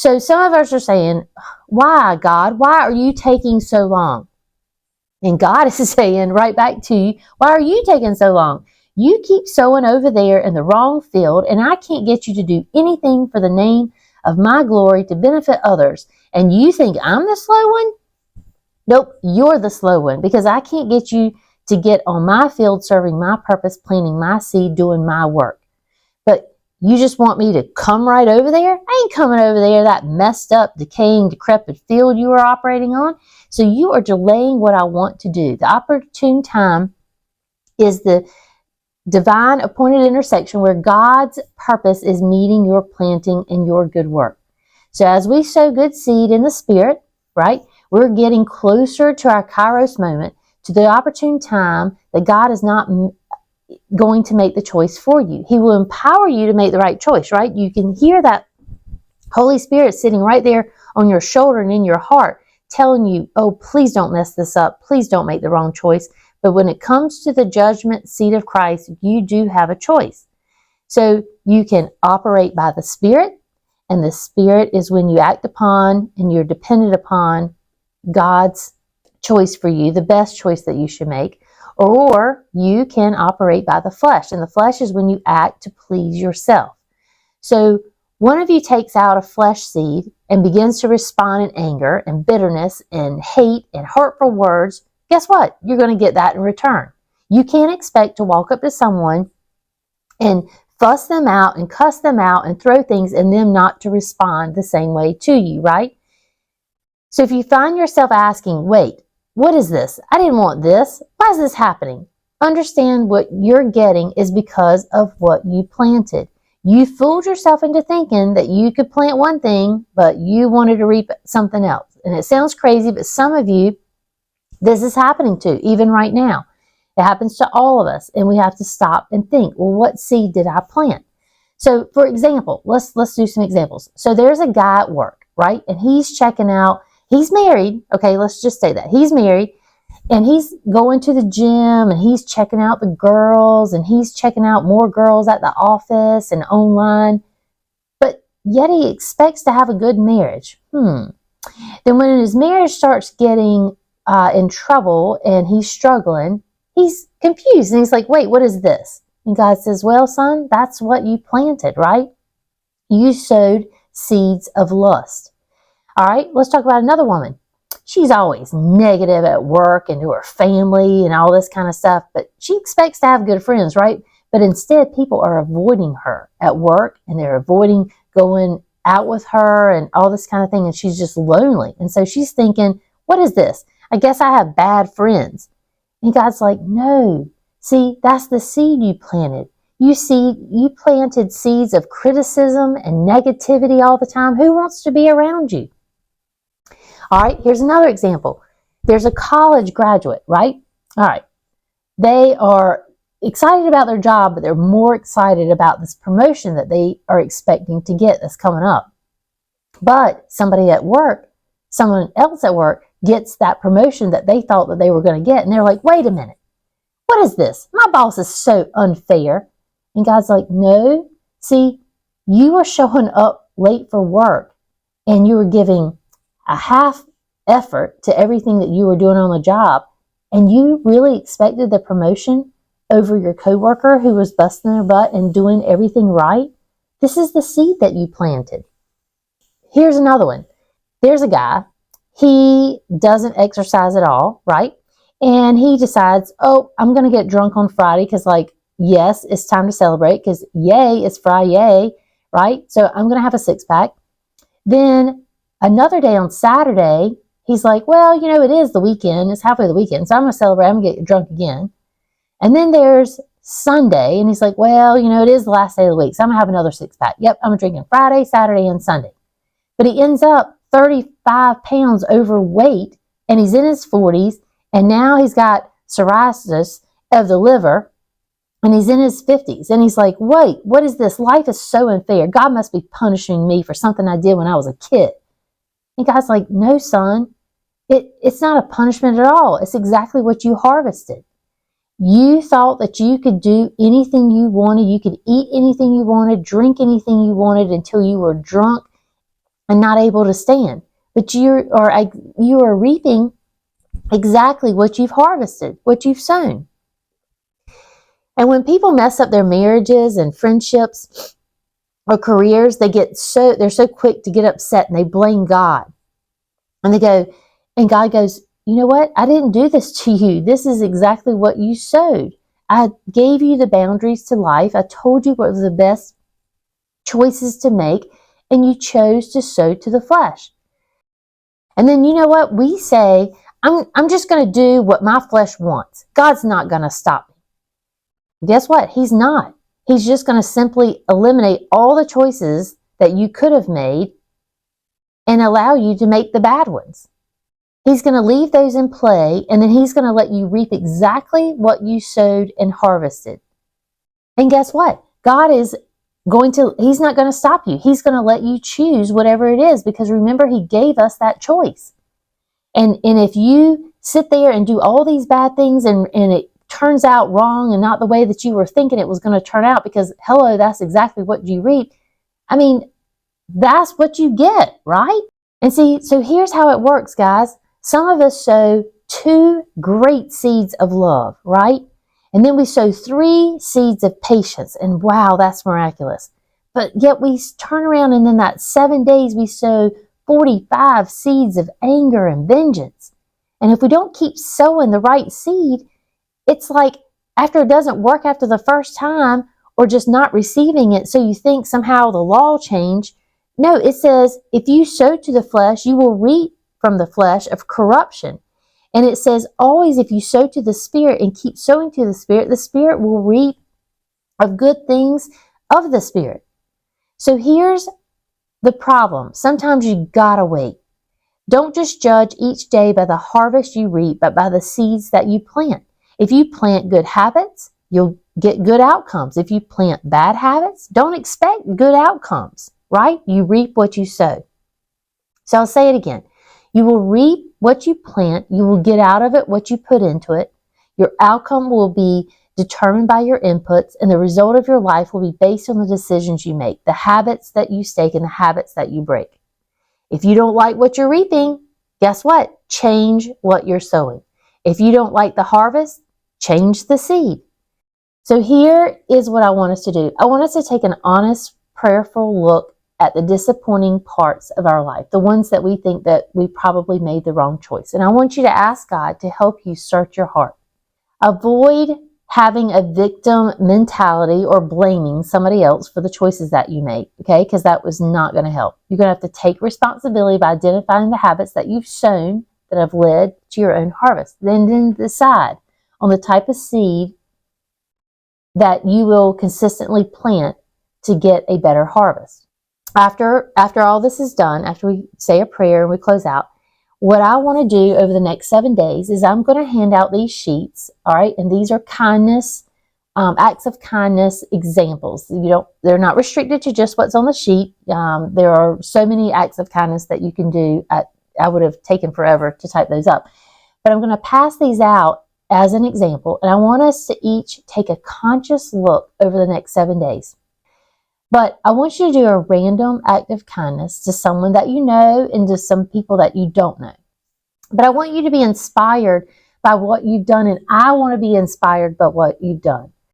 So some of us are saying, why, God? Why are you taking so long? And God is saying right back to you, why are you taking so long? You keep sowing over there in the wrong field, and I can't get you to do anything for the name of my glory to benefit others. And you think I'm the slow one? Nope, you're the slow one, because I can't get you to get on my field serving my purpose, planting my seed, doing my work. But you just want me to come right over there? I ain't coming over there, that messed up, decaying, decrepit field you are operating on. So you are delaying what I want to do. The opportune time is the divine appointed intersection where God's purpose is meeting your planting and your good work. So as we sow good seed in the Spirit, right, we're getting closer to our Kairos moment, to the opportune time that God is not going to make the choice for you. He will empower you to make the right choice, right? You can hear that Holy Spirit sitting right there on your shoulder and in your heart telling you, oh, please don't mess this up. Please don't make the wrong choice. But when it comes to the judgment seat of Christ, you do have a choice. So you can operate by the Spirit, and the Spirit is when you act upon and you're dependent upon God's choice for you, the best choice that you should make. Or you can operate by the flesh, and the flesh is when you act to please yourself. So one of you takes out a flesh seed and begins to respond in anger and bitterness and hate and hurtful words. Guess what? You're going to get that in return. You can't expect to walk up to someone and fuss them out and cuss them out and throw things and them not to respond the same way to you, right? So if you find yourself asking, wait, what is this? I didn't want this. Why is this happening? Understand what you're getting is because of what you planted. You fooled yourself into thinking that you could plant one thing, but you wanted to reap something else. And it sounds crazy, but some of you, this is happening to, even right now. It happens to all of us, and we have to stop and think, well, what seed did I plant? So, for example, let's do some examples. So there's a guy at work, right? And he's checking out, he's married, okay, let's just say that. He's married, and he's going to the gym, and he's checking out the girls, and he's checking out more girls at the office and online, but yet he expects to have a good marriage. Then when his marriage starts getting in trouble and he's struggling, he's confused, and he's like, wait, what is this? And God says, well, son, that's what you planted, right? You sowed seeds of lust. All right, let's talk about another woman. She's always negative at work and to her family and all this kind of stuff, but she expects to have good friends, right? But instead, people are avoiding her at work, and they're avoiding going out with her and all this kind of thing, and she's just lonely. And so she's thinking, what is this? I guess I have bad friends. And God's like, no. See, that's the seed you planted. You planted seeds of criticism and negativity all the time. Who wants to be around you? All right, here's another example. There's a college graduate, right? All right. They are excited about their job, but they're more excited about this promotion that they are expecting to get that's coming up. But someone else at work gets that promotion that they thought that they were going to get. And they're like, wait a minute. What is this? My boss is so unfair. And God's like, no. See, you were showing up late for work, and you were giving a half effort to everything that you were doing on the job. And you really expected the promotion over your coworker who was busting their butt and doing everything right. This is the seed that you planted. Here's another one. There's a guy. He doesn't exercise at all, right? And he decides, oh, I'm going to get drunk on Friday because, yes, it's time to celebrate because, yay, it's Friday, right? So I'm going to have a six-pack. Then another day on Saturday, he's like, well, it is the weekend. It's halfway the weekend, so I'm going to celebrate. I'm going to get drunk again. And then there's Sunday, and he's like, well, it is the last day of the week, so I'm going to have another six-pack. Yep, I'm drinking Friday, Saturday, and Sunday. But he ends up 35 pounds overweight, and he's in his 40s, and now he's got cirrhosis of the liver, and he's in his 50s. And he's like, wait, what is this? Life is so unfair. God must be punishing me for something I did when I was a kid. And God's like, no, son, it's not a punishment at all. It's exactly what you harvested. You thought that you could do anything you wanted. You could eat anything you wanted, drink anything you wanted until you were drunk and not able to stand. But you are reaping exactly what you've harvested, what you've sown. And when people mess up their marriages and friendships or careers, they're so quick to get upset and they blame God. And they go, and God goes, you know what? I didn't do this to you. This is exactly what you sowed. I gave you the boundaries to life. I told you what was the best choices to make, and you chose to sow to the flesh. And then you know what? We say, I'm just going to do what my flesh wants. God's not going to stop me. Guess what? He's not. He's just going to simply eliminate all the choices that you could have made and allow you to make the bad ones. He's going to leave those in play, and then he's going to let you reap exactly what you sowed and harvested. And guess what? God is he's not going to stop you. He's going to let you choose whatever it is, because remember, he gave us that choice. And if you sit there and do all these bad things and it turns out wrong and not the way that you were thinking it was going to turn out, because hello, that's exactly what you reap. I mean, that's what you get, right? And see, so here's how it works, guys. Some of us sow 2 great seeds of love, right? And then we sow 3 seeds of patience. And wow, that's miraculous. But yet we turn around and in that 7 days, we sow 45 seeds of anger and vengeance. And if we don't keep sowing the right seed, it's like after it doesn't work after the first time, or just not receiving it, so you think somehow the law changed. No, it says, if you sow to the flesh, you will reap from the flesh of corruption. And it says, always if you sow to the Spirit and keep sowing to the Spirit will reap of good things of the Spirit. So here's the problem. Sometimes you gotta wait. Don't just judge each day by the harvest you reap, but by the seeds that you plant. If you plant good habits, you'll get good outcomes. If you plant bad habits, don't expect good outcomes, right? You reap what you sow. So I'll say it again. You will reap what you plant. You will get out of it what you put into it. Your outcome will be determined by your inputs, and the result of your life will be based on the decisions you make, the habits that you stake, and the habits that you break. If you don't like what you're reaping, guess what? Change what you're sowing. If you don't like the harvest, change the seed. So here is what I want us to do. I want us to take an honest, prayerful look at the disappointing parts of our life, the ones that we think that we probably made the wrong choice. And I want you to ask God to help you search your heart. Avoid having a victim mentality or blaming somebody else for the choices that you make, okay? Because that was not going to help. You're going to have to take responsibility by identifying the habits that you've sown that have led to your own harvest. Then decide on the type of seed that you will consistently plant to get a better harvest. After all this is done, after we say a prayer and we close out, what I want to do over the next 7 days is I'm going to hand out these sheets, all right? And these are kindness, acts of kindness examples. They're not restricted to just what's on the sheet. There are so many acts of kindness that you can do. I would have taken forever to type those up. But I'm going to pass these out as an example, and I want us to each take a conscious look over the next 7 days. But I want you to do a random act of kindness to someone that you know and to some people that you don't know. But I want you to be inspired by what you've done, and I want to be inspired by what you've done.